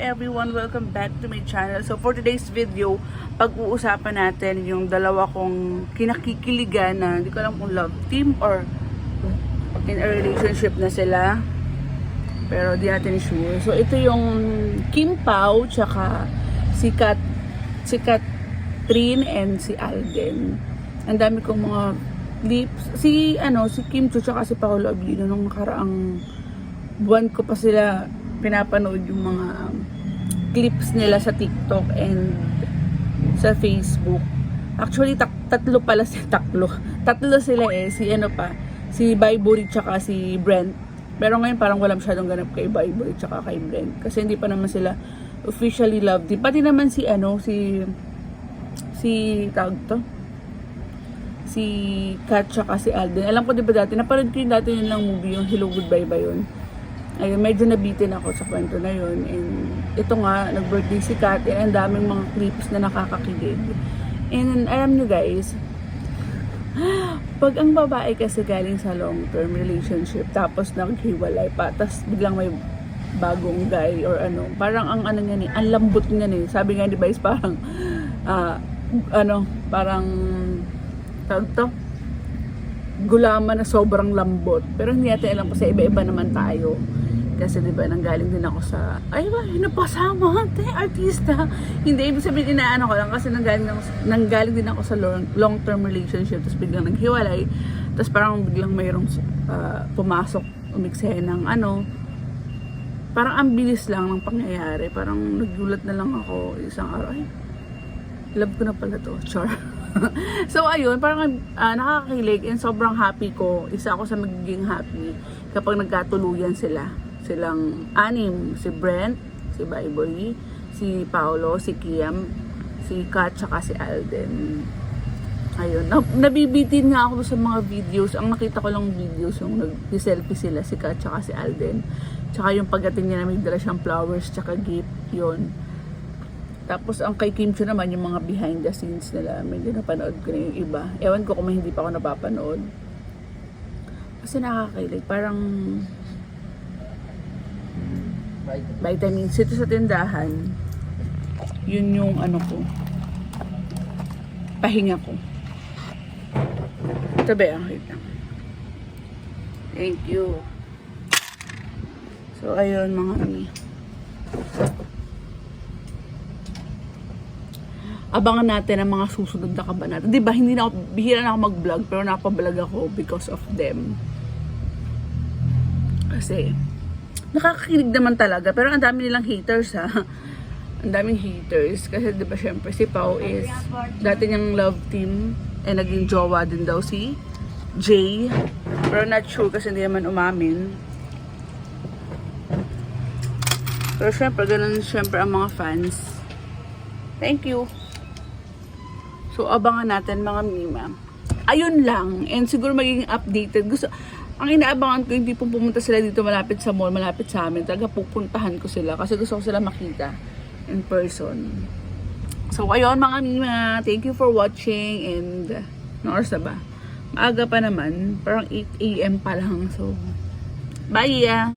everyone! Welcome back to my channel. So for today's video, pag-uusapan natin yung dalawa kong kinakikiligan na hindi ko alam kung love team or in a relationship na sila. Pero di natin sure. So ito yung Kim Pao tsaka si Catherine and si Alden. Ang dami kong mga clips. Si Kim Chu tsaka si Paolo Abilino nung nakaraang buwan ko pa sila pinapanood yung mga clips nila sa TikTok and sa Facebook. Actually, tatlo sila si Bybory tsaka si Brent. Pero ngayon parang wala masyadong ganap kay Bybory tsaka kay Brent. Kasi hindi pa naman sila officially loved. Pati naman si Kat tsaka si Alden. Alam ko diba dati, napanood ko yung dati yun lang movie, yung Hello Goodbye ba yun? Ayun, medyo nabitin ako sa kwento na yun. And ito nga, nag-birthday si Kat. And ang daming mga clips na nakakakilig. And alam nyo guys, pag ang babae kasi galing sa long-term relationship, tapos naghiwalay pa, tapos biglang may bagong guy or parang ang ang lambot niya ni. Sabi nga ni Vice, parang, parang, gulaman na sobrang lambot. Pero hindi natin alam kasi iba-iba naman tayo. Kasi diba, nanggaling din ako sa, napasama, artista. Hindi, ibig sabihin inaano ko lang kasi nanggaling din ako sa long-term relationship, tapos biglang naghiwalay, tapos parang biglang mayroong pumasok, umikse ng parang ang bilis lang ng pangyayari. Parang nagulat na lang ako isang araw, love ko na pala to, char. So ayun, parang nakakakilig and sobrang happy ko. Isa ako sa magiging happy kapag nagkatuluyan silang anim, si Brent, si Bybory, si Paolo, si Kiam, si Kat, tsaka si Alden. Ayun, nabibitin nga ako sa mga videos. Ang nakita ko lang videos yung nag-selfie sila, si Kat, tsaka si Alden. Tsaka yung pagdating niya na may dala siyang flowers, tsaka gift, yun. Tapos ang kay Kim Chu naman, yung mga behind the scenes nila, medyo napanood ko na yung iba. Ewan ko kung hindi pa ako napapanood. Kasi nakakakilig, parang vitamins ito sa tindahan. Yun yung ko, pahinga ko. Tabi ang hita. Thank you. So ayun mga abangan natin ang mga susunod na kabanata. Diba, bihira na ako mag-vlog, pero napablog ako because of them. Kasi, nakakakilig naman talaga, pero ang dami nilang haters ha. Ang daming haters. Kasi diba, syempre, si Pao is, dati niyang love team, naging jowa din daw si Jay. Pero not sure kasi hindi naman umamin. Pero syempre, ganun syempre ang mga fans. Thank you. So, abangan natin mga mima. Ayun lang. And siguro magiging updated. Ang inaabangan ko, hindi pong pumunta sila dito malapit sa mall, malapit sa amin. Talaga pupuntahan ko sila. Kasi gusto ko sila makita in person. So, ayun mga mima. Thank you for watching. And, oras na ba? Maaga pa naman. Parang 8 AM pa lang. So, bye!